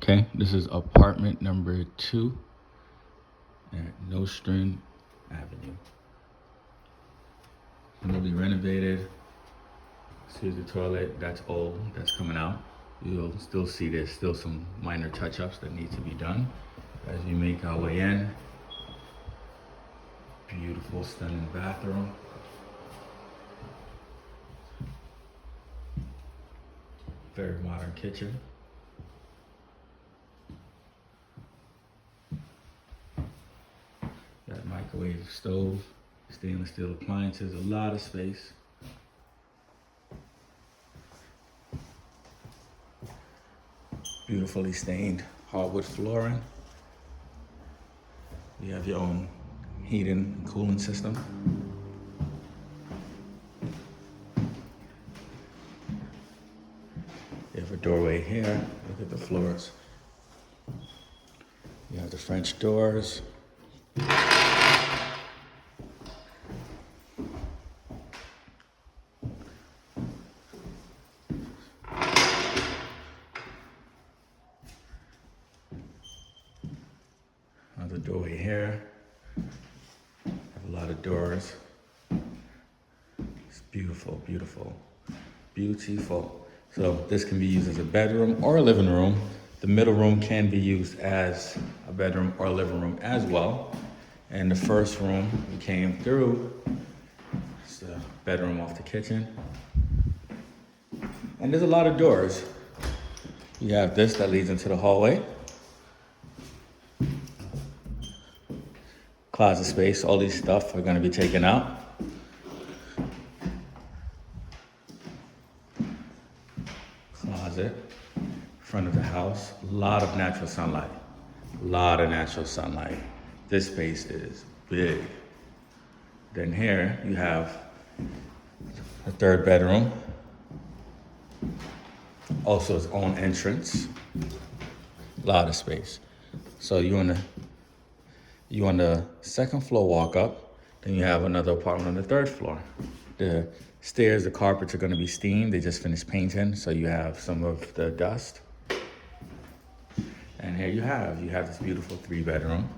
Okay, this is apartment number 2 at Nostrand Avenue. Newly renovated. Here's the toilet. That's old. That's coming out. You'll still see there's still some minor touch-ups that need to be done as we make our way in. Beautiful, stunning bathroom. Very modern kitchen. Got microwave, stove, stainless steel appliances, a lot of space. Beautifully stained hardwood flooring. You have your own heating and cooling system. You have a doorway here. Look at the floors. You have the French doors. Another doorway here. Have a lot of doors. It's beautiful, beautiful, beautiful. So this can be used as a bedroom or a living room. The middle room can be used as a bedroom or a living room as well. And the first room we came through, it's the bedroom off the kitchen. And there's a lot of doors. You have this that leads into the hallway. Closet space, all these stuff are gonna be taken out. Closet, front of the house, a lot of natural sunlight. A lot of natural sunlight. This space is big. Then here you have a third bedroom. Also its own entrance. A lot of space. So you on the second floor walk up, then you have another apartment on the third floor. The stairs, the carpets are gonna be steamed. They just finished painting, so you have some of the dust. And here you have this beautiful 3-bedroom.